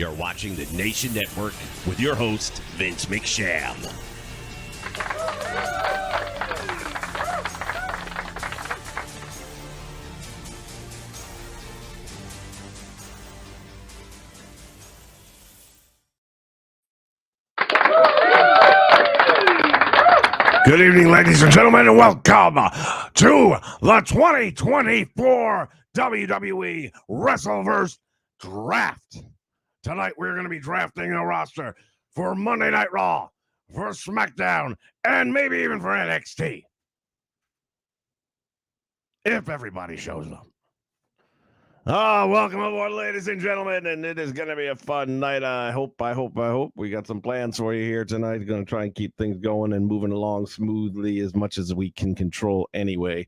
You're watching the Nation Network with your host, Vince McSham. Good evening, ladies and gentlemen, and welcome to the 2024 WWE WrestleVerse Draft. Tonight, we're going to be drafting a roster for Monday Night Raw, for SmackDown, and maybe even for NXT. If everybody shows up. Welcome aboard, ladies and gentlemen, and it is going to be a fun night. I hope. We got some plans for you here tonight. Going to try and keep things going and moving along smoothly as much as we can control anyway.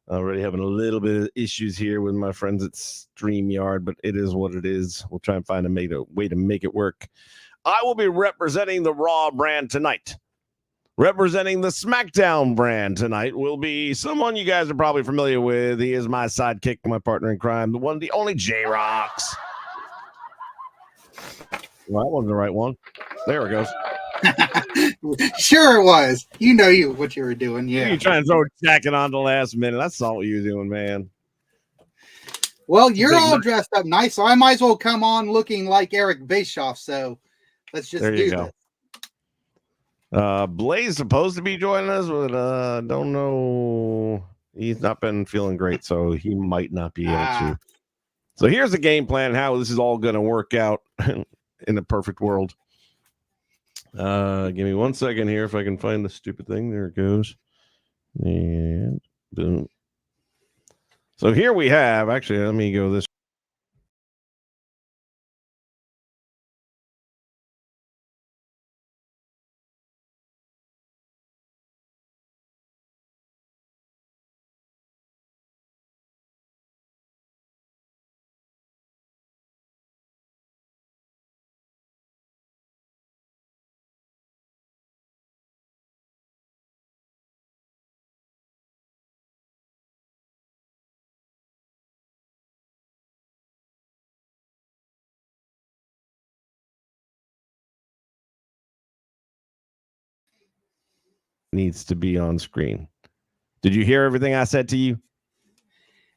Already having a little bit of issues here with my friends at StreamYard, but it is what it is. We'll try and find a way to make it work. I will be representing the Raw brand tonight. Representing the SmackDown brand tonight will be someone you guys are probably familiar with. He is my sidekick, my partner in crime, the one, the only J-Rocks. Well, that wasn't the right one. There it goes. Sure it was. You know what you were doing, yeah. You're trying to throw jacket on the last minute. That's all you were doing, man. Well, you're all dressed up nice, so I might as well come on looking like Eric Bischoff, so let's just do this. Blaze supposed to be joining us, but don't know. He's not been feeling great, so he might not be able to. So here's the game plan, how this is all going to work out in a perfect world. Give me 1 second here if I can find the stupid thing. There it goes. And boom. So here we have, actually, let me go this. Needs to be on screen. Did you hear everything I said to you?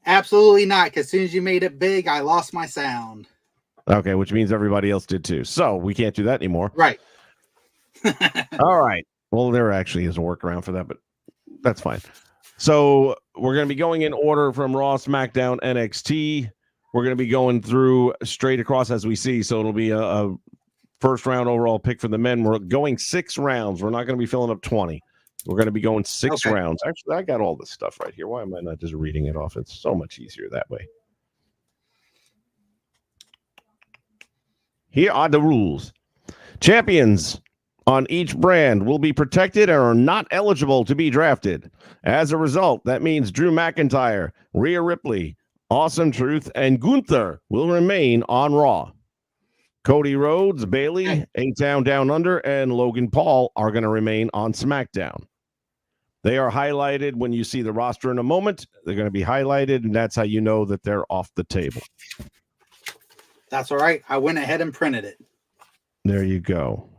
Absolutely not, because as soon as you made it big, I lost my sound. Okay, which means everybody else did too. So we can't do that anymore. Right. All right. Well, there actually is a workaround for that, but that's fine. So we're going to be going in order from Raw, SmackDown, NXT. We're going to be going through straight across as we see. So it'll be a first round overall pick for the men. We're going 6 rounds. We're not going to be filling up 20. We're going to be going 6 rounds. Actually, I got all this stuff right here. Why am I not just reading it off? It's so much easier that way. Here are the rules. Champions on each brand will be protected and are not eligible to be drafted. As a result, that means Drew McIntyre, Rhea Ripley, Awesome Truth, and Gunther will remain on Raw. Cody Rhodes, Bayley, A-Town Down Under, and Logan Paul are going to remain on SmackDown. They are highlighted when you see the roster in a moment. They're going to be highlighted, and that's how you know that they're off the table. That's all right. I went ahead and printed it. There you go.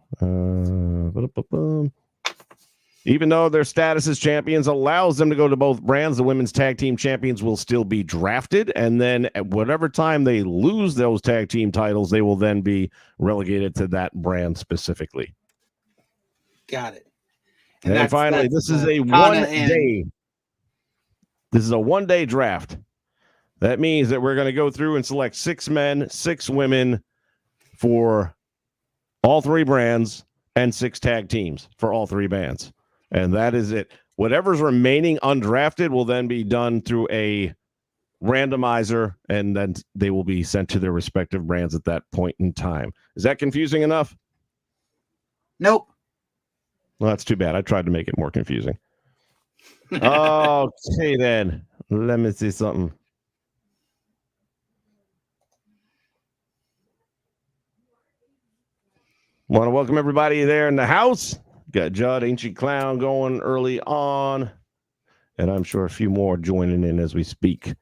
Even though their status as champions allows them to go to both brands, the women's tag team champions will still be drafted. And then at whatever time they lose those tag team titles, they will then be relegated to that brand specifically. Got it. And finally, this is a 1 day. This is a 1 day draft. That means that we're going to go through and select 6 men, 6 women for all 3 brands and 6 tag teams for all 3 bands. And that is it. Whatever's remaining undrafted will then be done through a randomizer, and then they will be sent to their respective brands at that point in time. Is that confusing enough? Nope. Well, that's too bad. I tried to make it more confusing. Okay, then. Let me see something. Want to welcome everybody there in the house. Got Judd, Ancient Clown going early on. And I'm sure a few more joining in as we speak.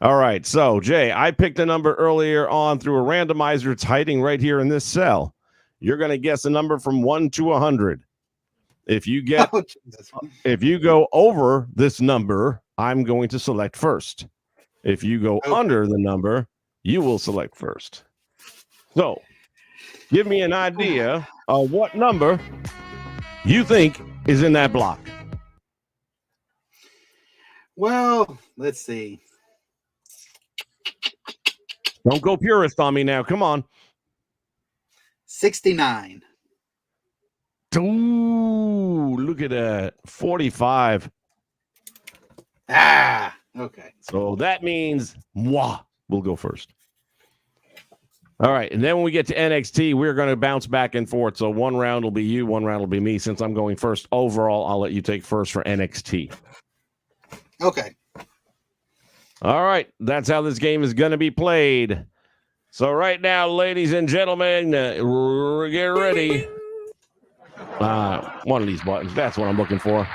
All right. So, Jay, I picked a number earlier on through a randomizer. It's hiding right here in this cell. You're going to guess a number from 1 to 100. If you get, if you go over this number, I'm going to select first. If you go under the number, you will select first. So, give me an idea of what number you think is in that block. Well, let's see. Don't go purist on me now. Come on. 69. Ooh, look at that. 45. Ah, okay. So that means moi will go first. All right. And then when we get to NXT, we're going to bounce back and forth. So one round will be you, one round will be me. Since I'm going first overall, I'll let you take first for NXT. Okay. All right. That's how this game is going to be played. So right now, ladies and gentlemen, get ready. One of these buttons. That's what I'm looking for.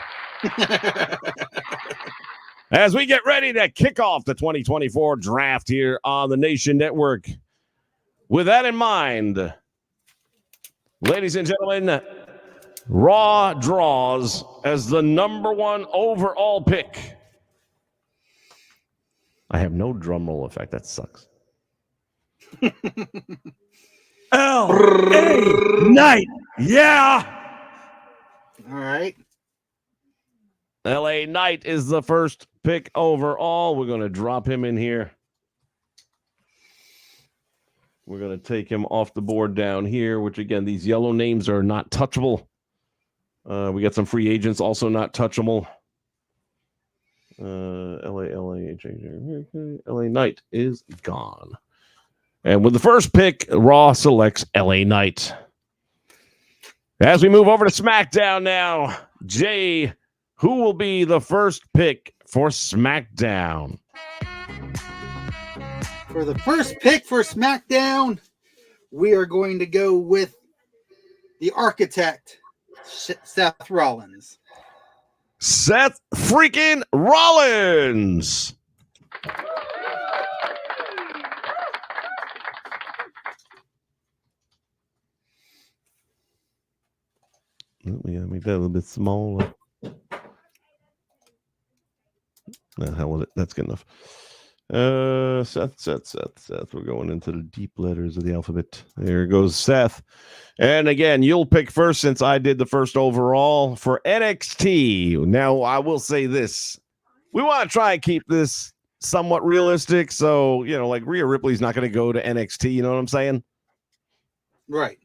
As we get ready to kick off the 2024 draft here on the Nation Network. With that in mind, ladies and gentlemen, Raw draws as the #1 overall pick. I have no drum roll effect. That sucks. LA Knight. Yeah. All right. LA Knight is the first pick overall. We're going to drop him in here. We're going to take him off the board down here, which, again, these yellow names are not touchable. We got some free agents also not touchable. LA Knight is gone. And with the first pick, Raw selects LA Knight. As we move over to SmackDown now, Jay, who will be the first pick for SmackDown? For the first pick for SmackDown, we are going to go with the Architect, Seth Rollins. Seth freaking Rollins. We gotta make that a little bit smaller. No, how was it? That's good enough. Seth. We're going into the deep letters of the alphabet. There goes Seth. And again, you'll pick first since I did the first overall for NXT. Now, I will say this. We want to try and keep this somewhat realistic. So, like Rhea Ripley's not going to go to NXT. You know what I'm saying? Right.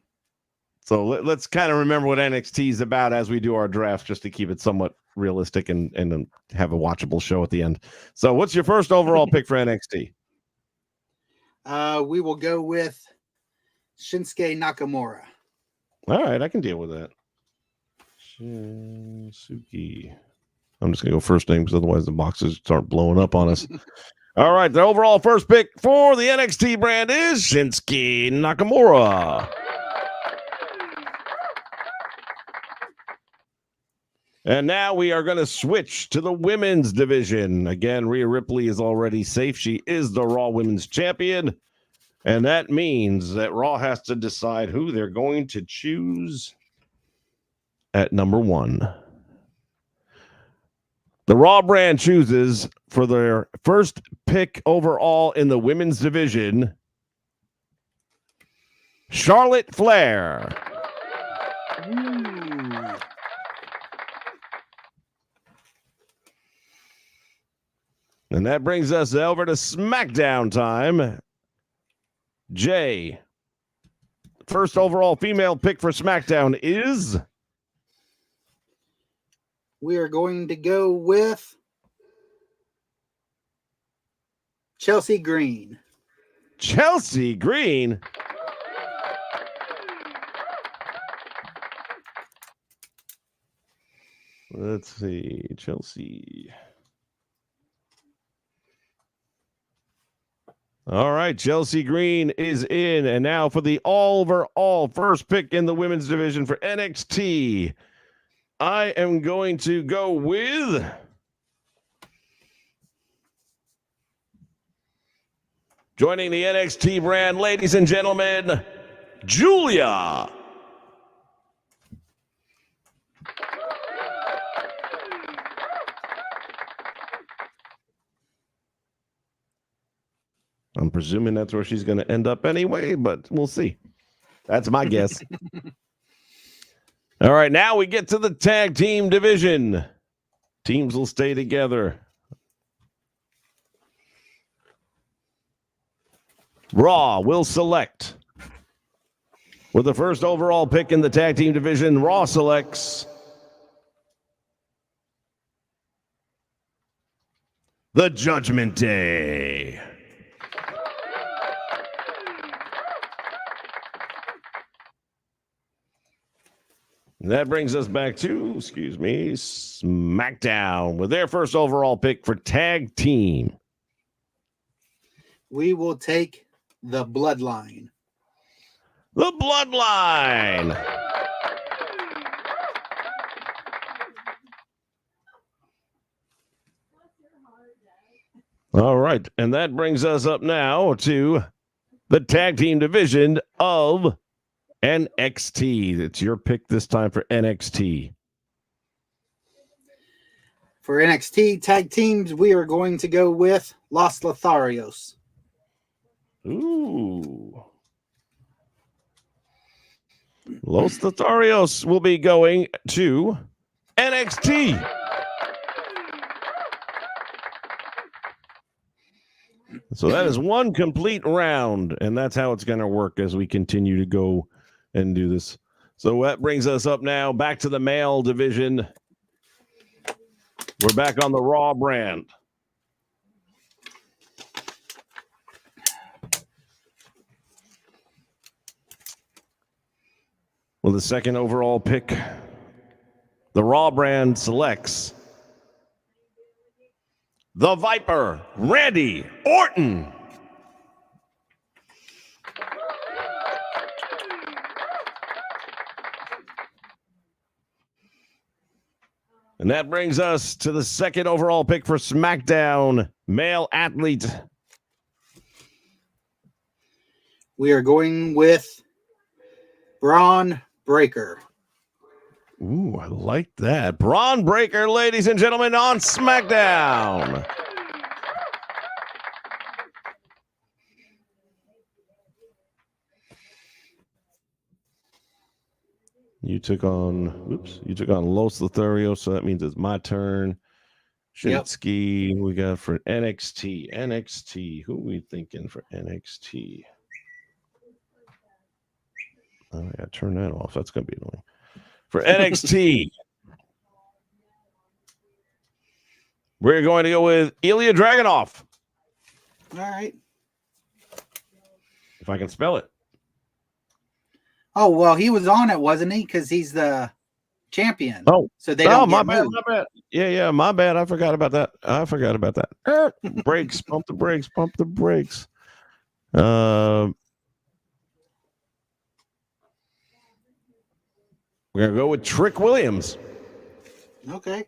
So let's kind of remember what NXT is about as we do our draft, just to keep it somewhat realistic and have a watchable show at the end. So what's your first overall pick for NXT? We will go with Shinsuke Nakamura. All right, I can deal with that. Shinsuke. I'm just going to go first name because otherwise the boxes start blowing up on us. All right, the overall first pick for the NXT brand is Shinsuke Nakamura. And now we are going to switch to the women's division. Again, Rhea Ripley is already safe. She is the Raw Women's Champion. And that means that Raw has to decide who they're going to choose at #1. The Raw brand chooses for their first pick overall in the women's division, Charlotte Flair. And that brings us over to SmackDown time. Jay, first overall female pick for SmackDown is? We are going to go with Chelsea Green. Chelsea Green? Let's see. Chelsea. All right, Chelsea Green is in. And now for the overall first pick in the women's division for NXT, I am going to go with Joining the NXT brand, ladies and gentlemen, Julia. I'm presuming that's where she's going to end up anyway, but we'll see. That's my guess. All right, now we get to the tag team division. Teams will stay together. Raw will select. With the first overall pick in the tag team division, Raw selects the Judgment Day. That brings us back to, SmackDown with their first overall pick for tag team. We will take the Bloodline. The Bloodline. All right, and that brings us up now to the tag team division of NXT. It's your pick this time for NXT. For NXT tag teams, we are going to go with Los Lotharios. Ooh. Los Lotharios will be going to NXT. So that is one complete round, and that's how it's going to work as we continue to go and do this. So that brings us up now back to the male division. We're back on the Raw brand. Well, the second overall pick, the Raw brand selects the Viper, Randy Orton. And that brings us to the second overall pick for SmackDown, male athlete. We are going with Braun Breaker. Ooh, I like that. Braun Breaker, ladies and gentlemen, on SmackDown. You took on Los Lotharios, so that means it's my turn. Shinsuke, we got for NXT. NXT, who are we thinking for NXT? Oh, I gotta turn that off. That's gonna be annoying. For NXT, we're going to go with Ilya Dragunov. All right. If I can spell it. Oh, well, he was on it, wasn't he? Because he's the champion. Oh, so they don't my get bad, moved. my bad. Yeah, my bad. I forgot about that. Brakes, pump the brakes, pump the brakes. We're going to go with Trick Williams. Okay.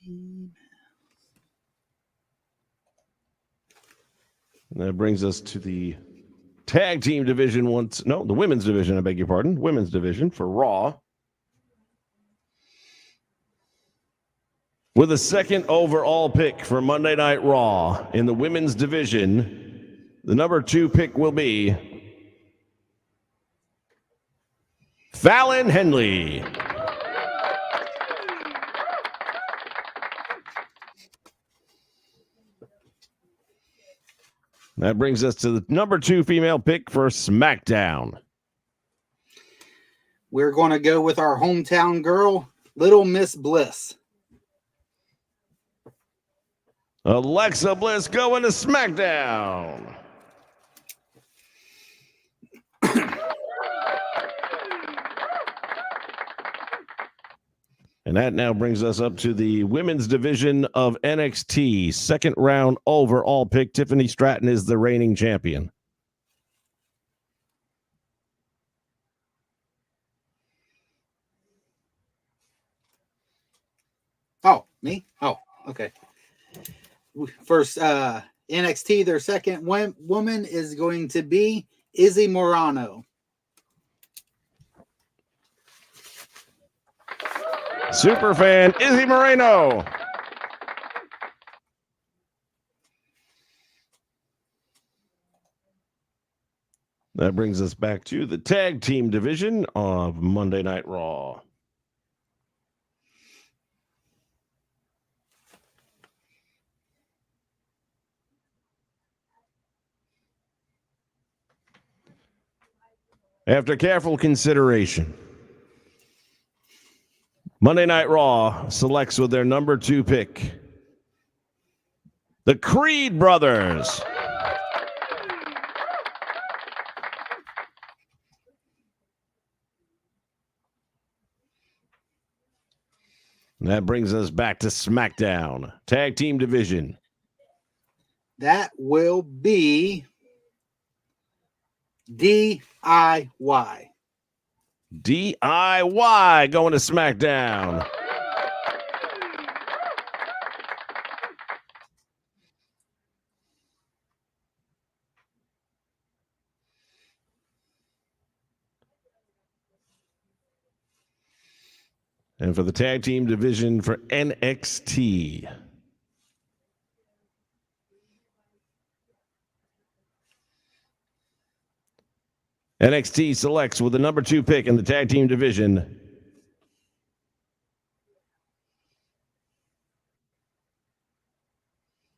And that brings us to the tag team division the women's division, I beg your pardon. Women's division for Raw. With a second overall pick for Monday Night Raw in the women's division, the number 2 pick will be Fallon Henley. That brings us to the number 2 female pick for SmackDown. We're going to go with our hometown girl, Little Miss Bliss. Alexa Bliss going to SmackDown. And that now brings us up to the women's division of NXT. Second round overall pick. Tiffany Stratton is the reigning champion. Me? Oh, okay. First, NXT, their second woman is going to be Izzy Morano. Superfan Izzy Moreno. That brings us back to the tag team division of Monday Night Raw. After careful consideration, Monday Night Raw selects with their number 2 pick the Creed brothers. And that brings us back to SmackDown tag team division. That will be DIY. DIY going to SmackDown. And for the tag team division for NXT, NXT selects with the number 2 pick in the tag team division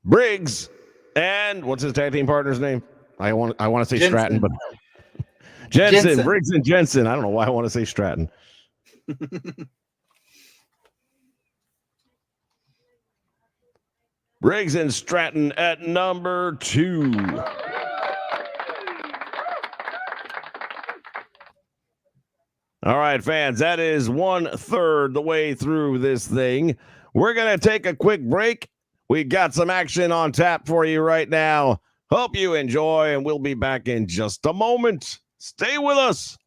Briggs and what's his tag team partner's name? I want to say Jensen. Stratton, but Jensen, Briggs and Jensen. I don't know why I want to say Stratton. Briggs and Stratton at number 2. All right, fans, that is 1/3 the way through this thing. We're going to take a quick break. We got some action on tap for you right now. Hope you enjoy, and we'll be back in just a moment. Stay with us.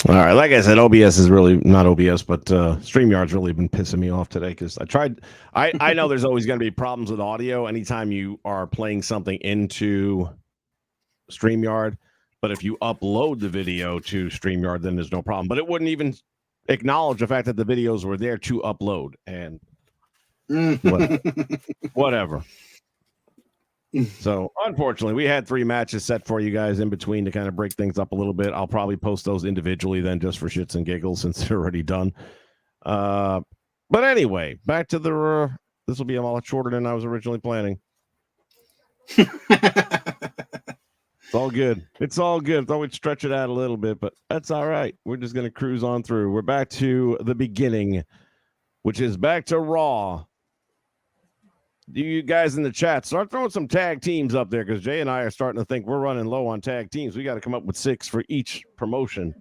All right, like I said, OBS is really not OBS, but StreamYard's really been pissing me off today because I know there's always going to be problems with audio anytime you are playing something into StreamYard, but if you upload the video to StreamYard, then there's no problem. But it wouldn't even acknowledge the fact that the videos were there to upload, and whatever. So, unfortunately, we had 3 matches set for you guys in between to kind of break things up a little bit. I'll probably post those individually then just for shits and giggles since they're already done. But anyway, back to the this will be a lot shorter than I was originally planning. It's all good. It's all good. Thought we'd stretch it out a little bit, but that's all right. We're just going to cruise on through. We're back to the beginning, which is back to Raw. You guys in the chat, start throwing some tag teams up there because Jay and I are starting to think we're running low on tag teams. We got to come up with 6 for each promotion.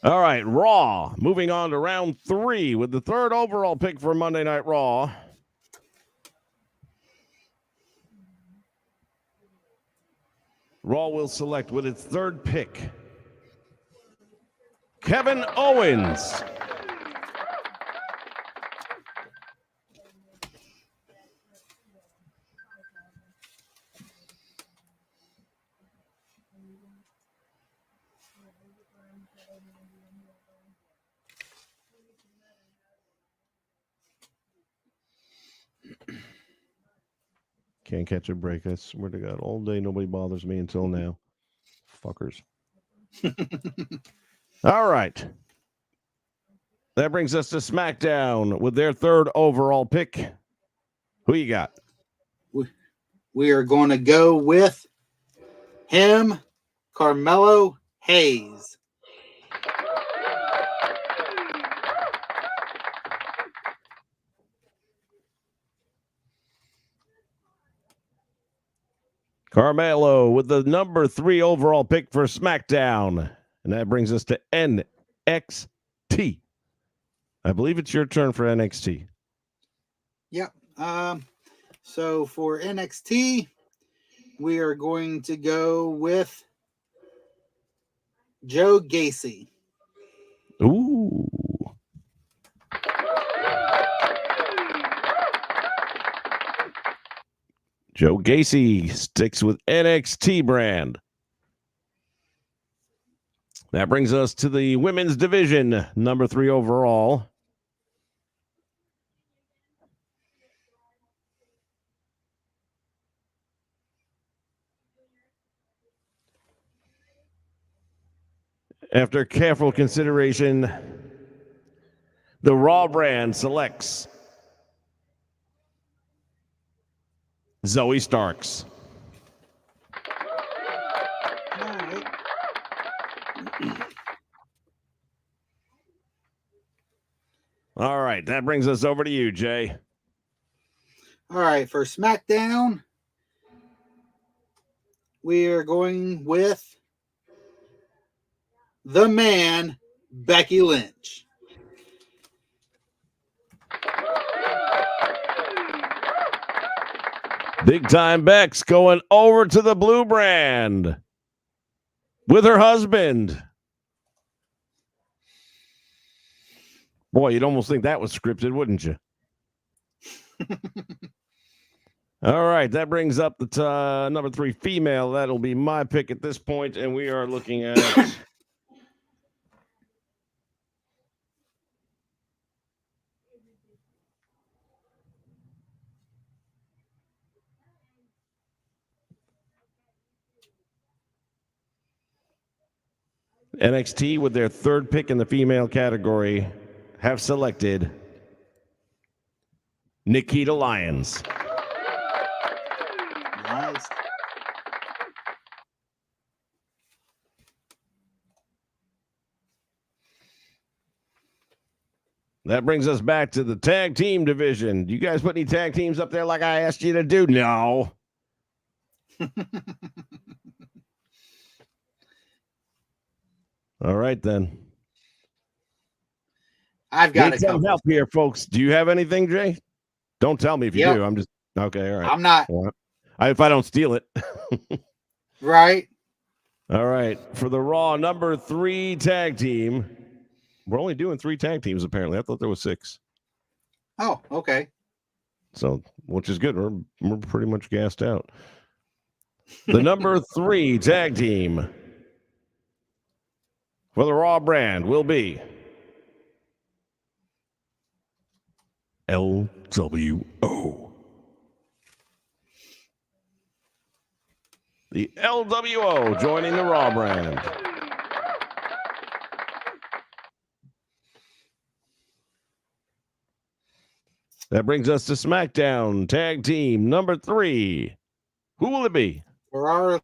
All right, Raw. Moving on to round 3 with the 3rd overall pick for Monday Night Raw. Raw will select with its 3rd pick Kevin Owens. Can't catch a break. I swear to God. All day, nobody bothers me until now. Fuckers. All right. That brings us to SmackDown with their 3rd overall pick. Who you got? We are going to go with him, Carmelo Hayes. Carmelo with the number 3 overall pick for SmackDown. And that brings us to NXT. I believe it's your turn for NXT. Yep. So for NXT, we are going to go with Joe Gacy. Ooh. Joe Gacy sticks with NXT brand. That brings us to the women's division, number 3 overall. After careful consideration, the Raw brand selects Zoe Starks. All right. All right, that brings us over to you, Jay. All right, for SmackDown, we are going with the man, Becky Lynch. Big time Bex going over to the blue brand with her husband. Boy, you'd almost think that was scripted, wouldn't you? All right, that brings up the number 3 female. That'll be my pick at this point, and we are looking at NXT with their 3rd pick in the female category have selected Nikita Lyons. Nice. That brings us back to the tag team division. Do you guys put any tag teams up there like I asked you to do? No. All right, then. I've got Need some help here, folks. Do you have anything, Jay? Don't tell me if you do. I'm just okay. All right. I'm not. Well, if I don't steal it. Right. All right. For the Raw number 3 tag team, we're only doing 3 tag teams, apparently. I thought there was 6. Oh, okay. So, which is good. We're pretty much gassed out. The number 3 tag team for the Raw brand will be LWO. The LWO joining the Raw brand. That brings us to SmackDown tag team number 3. Who will it be? For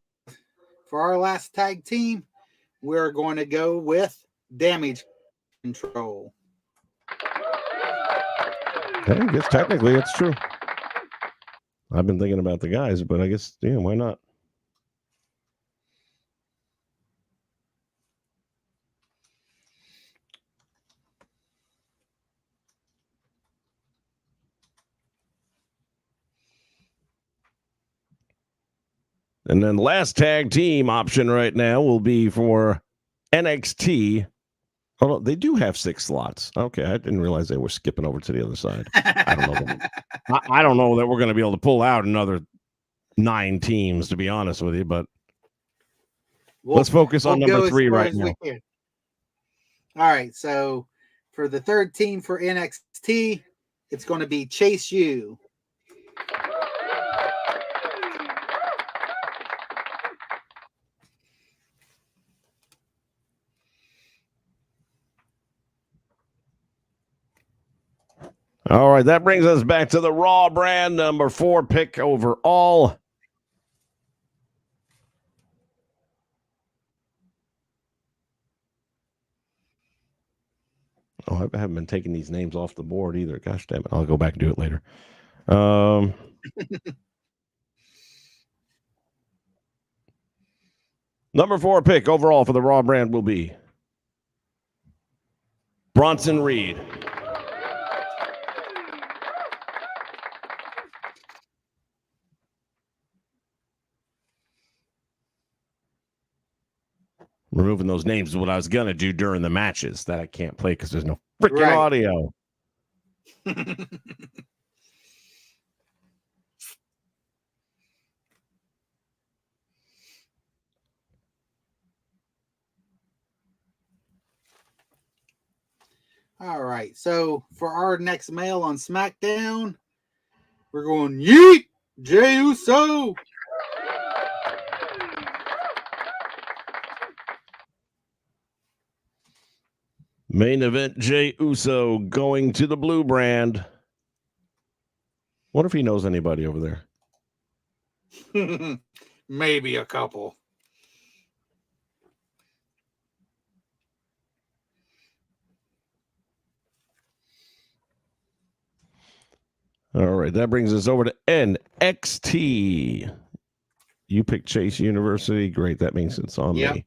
our last tag team, we're going to go with Damage Control. I guess technically it's true. I've been thinking about the guys, but I guess, yeah, why not? And then last tag team option right now will be for NXT. Oh, no, they do have 6 slots. Okay, I didn't realize they were skipping over to the other side. I don't know. I don't know that we're going to be able to pull out another 9 teams, to be honest with you, but let's focus on number 3 right now. All right, so for the third team for NXT, it's going to be Chase U. All right, that brings us back to the Raw brand, number 4 pick overall. Oh, I haven't been taking these names off the board either. Gosh damn it. I'll go back and do it later. Number 4 pick overall for the Raw brand will be Bronson Reed. Removing those names is what I was going to do during the matches that I can't play because there's no freaking audio. All right, so for our next male on SmackDown, we're going Yeet Jey Uso. Main event, Jey Uso going to the blue brand. Wonder if he knows anybody over there. Maybe a couple. All right, that brings us over to NXT. You picked Chase University. Great, that means it's on me.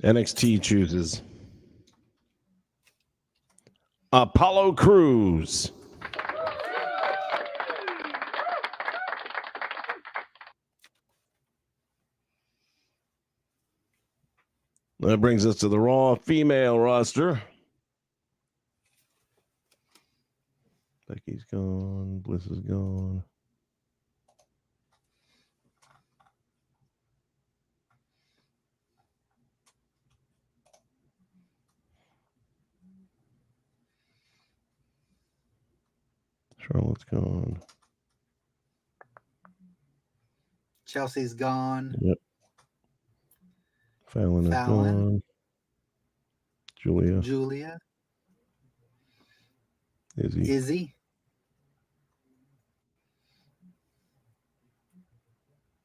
NXT chooses Apollo Crews. That brings us to the Raw female roster. Becky's gone. Bliss is gone. Charlotte's gone. Chelsea's gone. Yep. Fallon is gone. Julia. Izzy.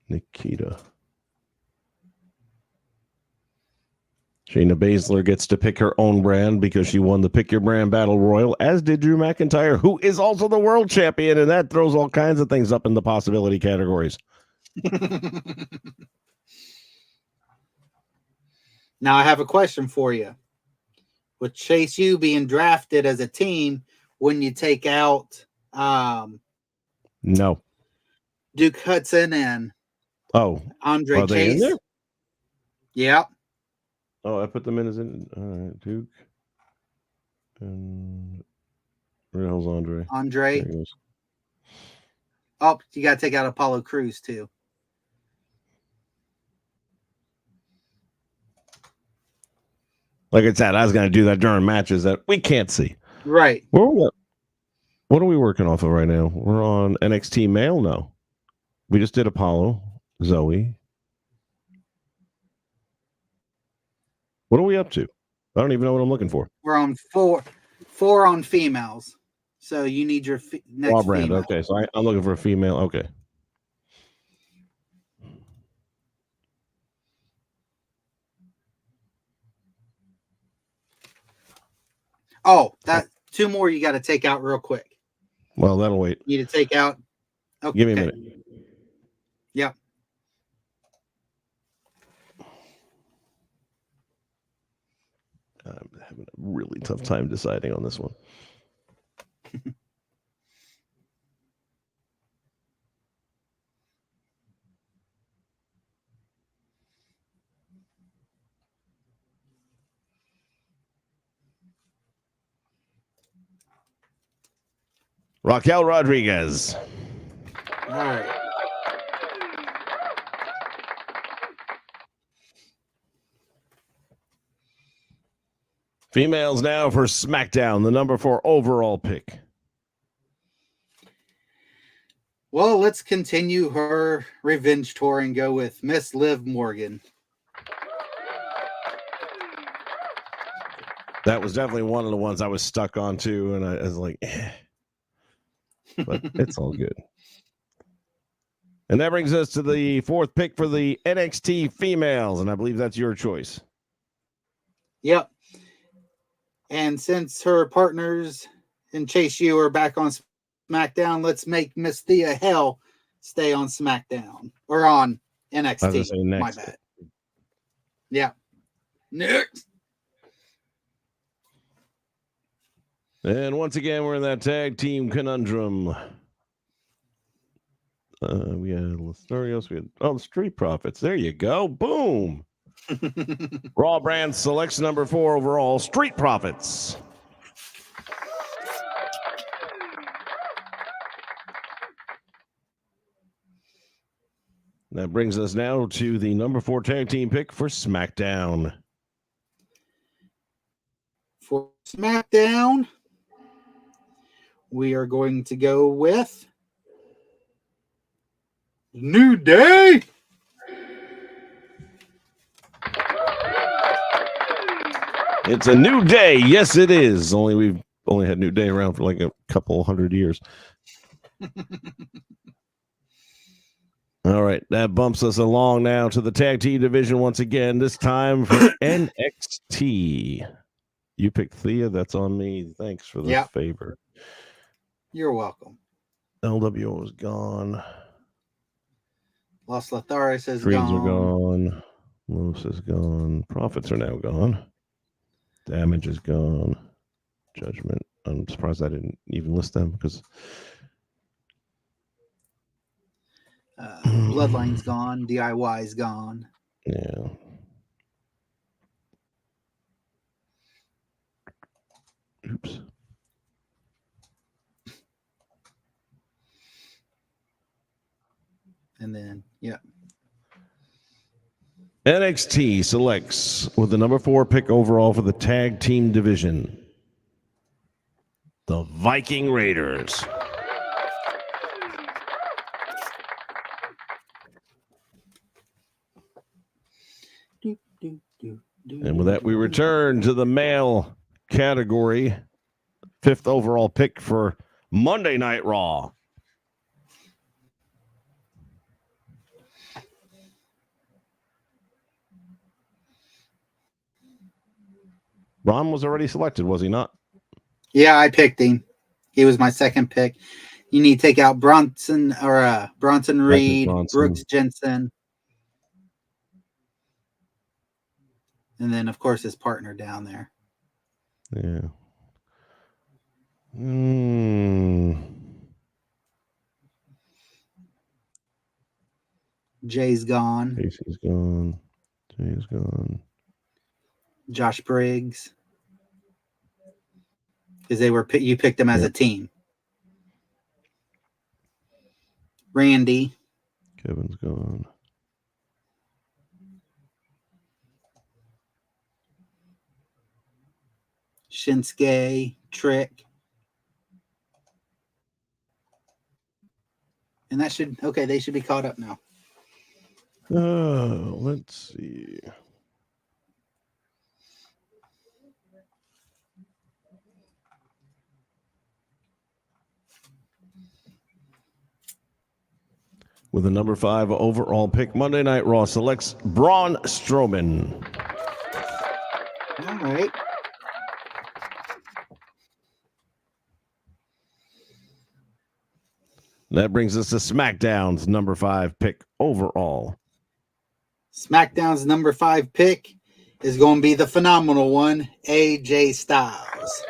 Nikita. Shayna Baszler gets to pick her own brand because she won the Pick Your Brand Battle Royal, as did Drew McIntyre, who is also the world champion, and that throws all kinds of things up in the possibility categories. Now I have a question for you. With Chase U being drafted as a team, wouldn't you take out No. Duke Hudson and Andre are Chase? They in there? Yeah. Oh, I put them in as in Duke. And where the hell's Andre? Andre. There he goes. Oh, you got to take out Apollo Crews too. Like I said, I was going to do that during matches that we can't see. Right. What are we working off of right now? We're on NXT Male now. We just did Apollo, Zoe. What are we up to? I don't even know what I'm looking for. We're on four on females. So you need your next brand. female. Okay, so I'm looking for a female. Okay. Oh, that 2 more you got to take out real quick. Well, that'll wait. You need to take out. Okay. Give me a minute. Yep. I'm having a really tough time deciding on this one. Raquel Rodriguez. All right. Females now for SmackDown, the number 4 overall pick. Well, let's continue her revenge tour and go with Miss Liv Morgan. That was definitely one of the ones I was stuck on too, and I was like, but it's all good. And that brings us to the 4th pick for the NXT females, and I believe that's your choice. Yep. And since her partners in Chase U are back on SmackDown, let's make Miss Thea Hell stay on SmackDown or on NXT. My bad. Yeah. Next. And once again, we're in that tag team conundrum. We had Lostarios. We had the Street Profits. There you go. Boom. Raw brand selects number 4 overall, Street Profits. That brings us now to the number 4 tag team pick for SmackDown. For SmackDown, we are going to go with New Day. It's a new day. Yes, it is. We've only had New Day around for like a couple hundred years. All right, that bumps us along now to the tag team division once again, this time for NXT. You picked Thea. That's on me. Thanks for the favor. You're welcome. LWO is gone. Los Lotharis is Dreams gone. are gone. Moose is gone. Profits are now gone. Damage is gone. Judgment. I'm surprised I didn't even list them because Bloodline's gone. DIY's gone. Yeah. Oops. And then, NXT selects with the number 4 pick overall for the tag team division, the Viking Raiders. And with that, we return to the male category. 5th overall pick for Monday Night Raw. Braun was already selected, was he not? Yeah, I picked him. He was my second pick. You need to take out Bronson Reed, Bronson. Brooks Jensen, and then of course his partner down there. Yeah. Jay's gone. Casey's gone. Jay's gone. Josh Briggs, because you picked them as a team. Randy. Kevin's gone. Shinsuke, Trick. And they should be caught up now. Let's see. With the number 5 overall pick, Monday Night Raw selects Braun Strowman. All right. That brings us to SmackDown's number 5 pick overall. SmackDown's number 5 pick is going to be the phenomenal one, AJ Styles.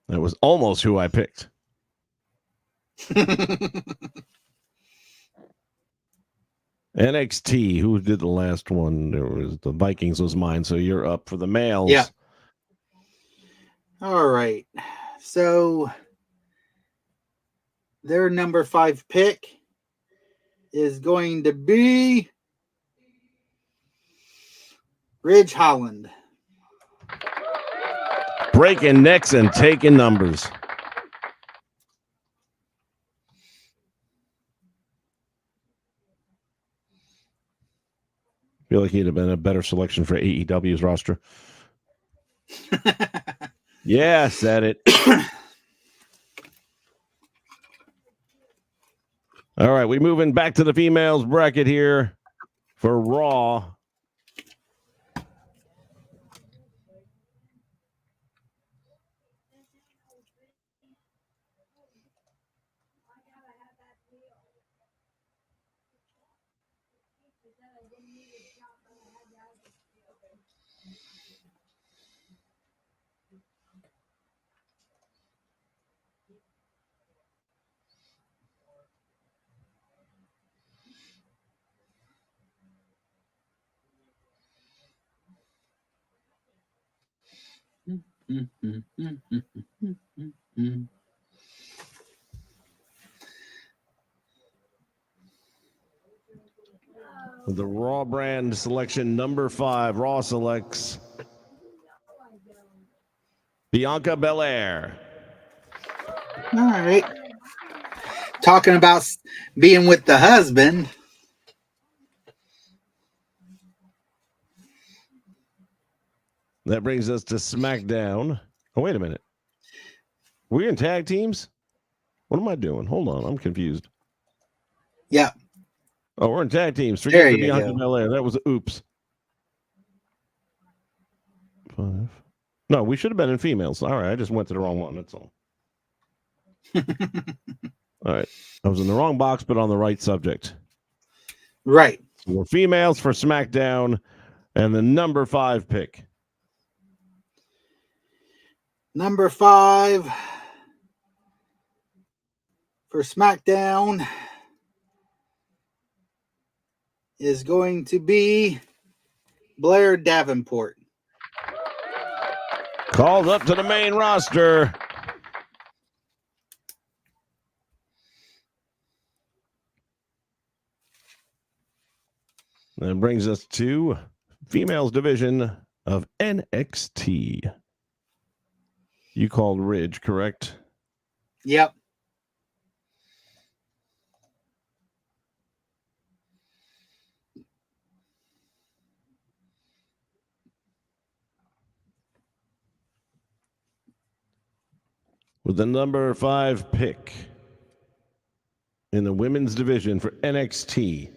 That was almost who I picked. NXT, who did the last one? There was the Vikings was mine, so you're up for the males. Yeah. All right. So their number 5 pick is going to be Ridge Holland. Breaking necks and taking numbers. Feel like he'd have been a better selection for AEW's roster. Yeah, said it. All right, we moving back to the females bracket here for Raw. The Raw brand selection number 5, Raw selects Bianca Belair. All right. Talking about being with the husband. That brings us to SmackDown. Oh, wait a minute. We're in tag teams? What am I doing? Hold on. I'm confused. Yeah. Oh, we're in tag teams. Forget the Bianca Belair. That was oops. 5. No, we should have been in females. All right. I just went to the wrong one. That's all. All right. I was in the wrong box, but on the right subject. Right. So we're females for SmackDown and the number 5 pick. Number 5 for SmackDown is going to be Blair Davenport. Called up to the main roster. That brings us to females division of NXT. You called Ridge, correct? Yep. With the number 5 pick in the women's division for NXT,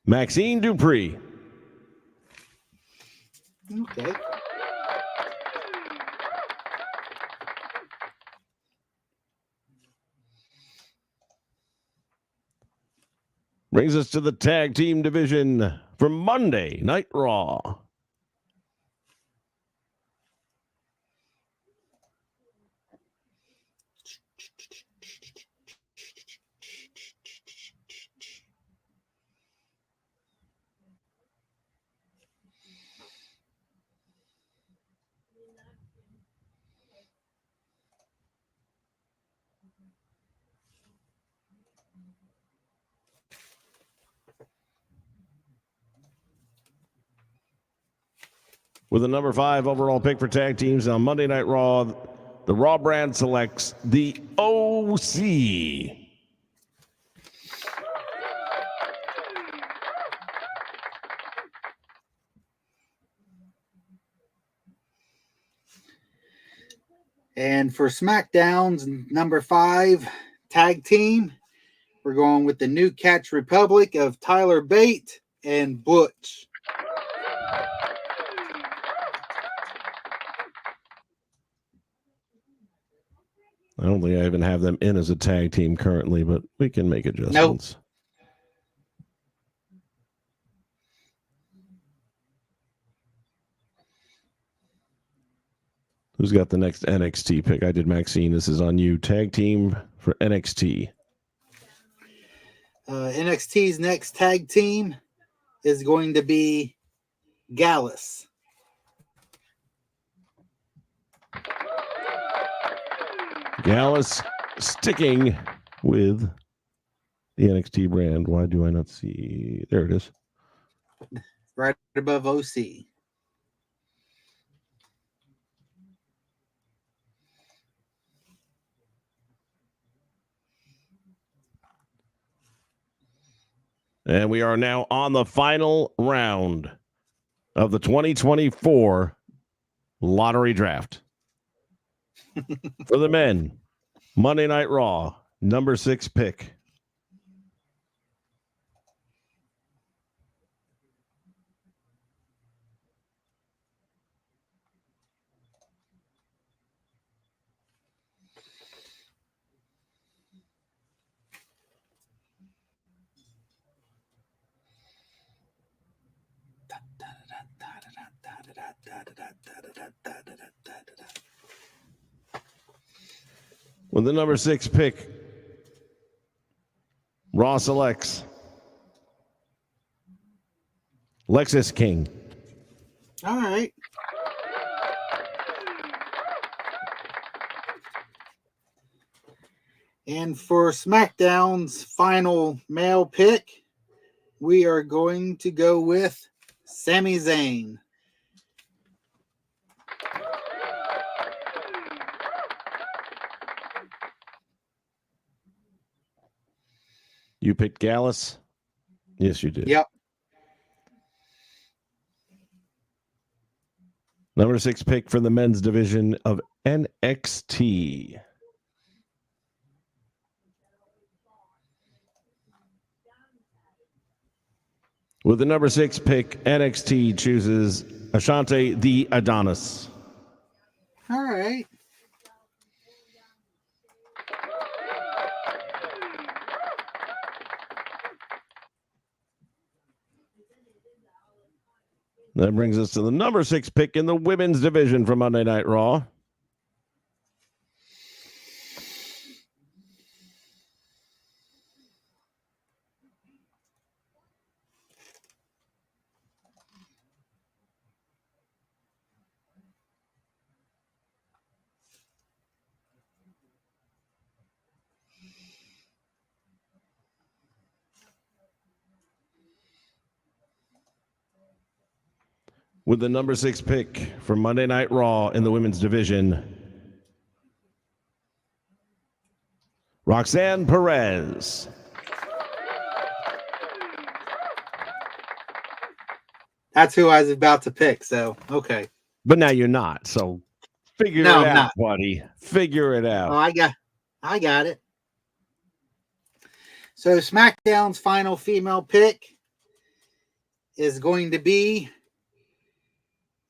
Maxine Dupree. Okay. Brings us to the tag team division for Monday Night Raw. With the number 5 overall pick for tag teams on Monday Night Raw, the Raw brand selects the OC. And for SmackDown's number 5 tag team, we're going with the New Catch Republic of Tyler Bate and Butch. I don't think I even have them in as a tag team currently, but we can make adjustments. Nope. Who's got the next NXT pick? I did Maxine. This is on you. Tag team for NXT. NXT's next tag team is going to be Gallus. Gallus sticking with the NXT brand. Why do I not see? There it is. Right above OC. And we are now on the final round of the 2024 lottery draft. For the men, Monday Night Raw, number 6 pick. With the number 6 pick, Raw selects Lexus King. All right. And for SmackDown's final male pick, we are going to go with Sami Zayn. You picked Gallus? Yes, you did. Yep. Number 6 pick for the men's division of NXT. With the number 6 pick, NXT chooses Ashante the Adonis. All right. That brings us to the number 6 pick in the women's division for Monday Night Raw. With the number 6 pick for Monday Night Raw in the women's division, Roxanne Perez. That's who I was about to pick, so okay. But now you're not, so figure it out, buddy. Figure it out. Oh, I got it. So SmackDown's final female pick is going to be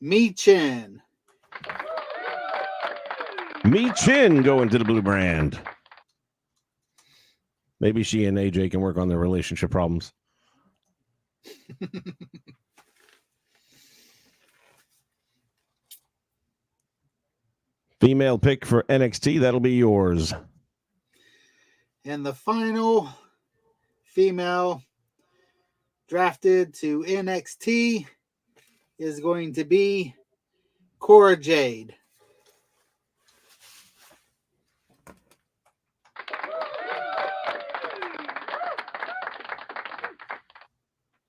Mi Chin. Mi Chin going to the blue brand. Maybe she and AJ can work on their relationship problems. Female pick for NXT, that'll be yours. And the final female drafted to NXT is going to be Cora Jade.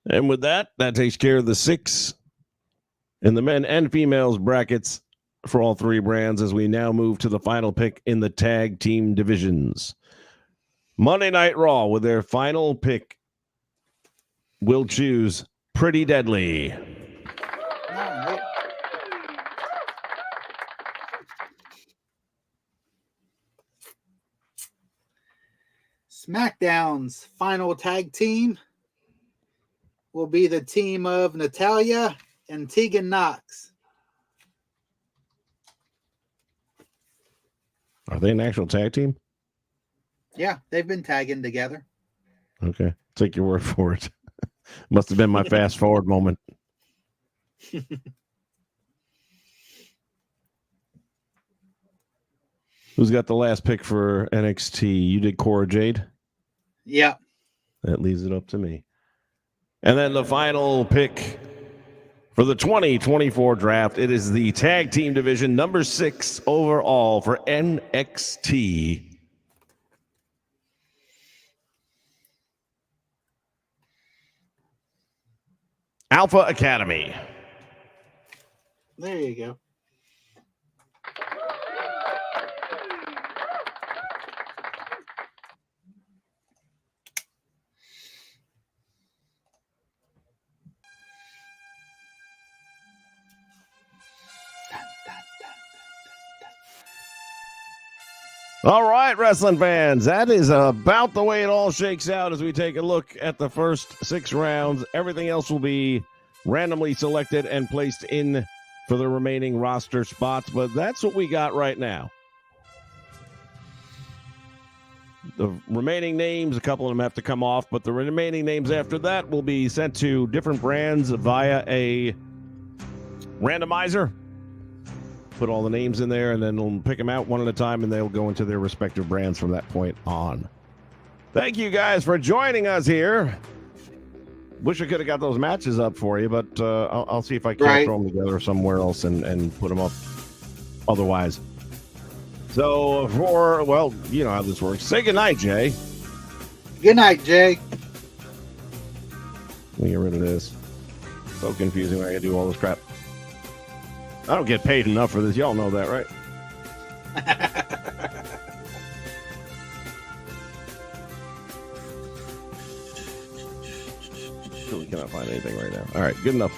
And with that takes care of the 6 in the men and females brackets for all 3 brands as we now move to the final pick in the tag team divisions. Monday Night Raw with their final pick will choose Pretty Deadly. SmackDown's final tag team will be the team of Natalya and Tegan Knox. Are they an actual tag team? Yeah, they've been tagging together. Okay, take your word for it. Must have been my fast forward moment. Who's got the last pick for NXT? You did Cora Jade? Yeah. That leaves it up to me. And then the final pick for the 2024 draft, it is the tag team division, number 6 overall for NXT. Alpha Academy. There you go. All right, wrestling fans, that is about the way it all shakes out as we take a look at the first 6 rounds. Everything else will be randomly selected and placed in for the remaining roster spots, but that's what we got right now. The remaining names, a couple of them have to come off, but the remaining names after that will be sent to different brands via a randomizer. Put all the names in there, and then we'll pick them out one at a time, and they'll go into their respective brands from that point on. Thank you guys for joining us here. Wish I could have got those matches up for you, but I'll see if I can't throw them together somewhere else and put them up otherwise. So, well, you know how this works. Say goodnight, Jay. Good night, Jay. Let me get rid of this. So confusing when I gotta do all this crap. I don't get paid enough for this. Y'all know that, right? Really cannot find anything right now. All right, good enough.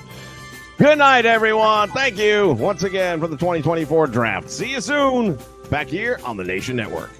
Good night, everyone. Thank you once again for the 2024 draft. See you soon back here on the Nation Network.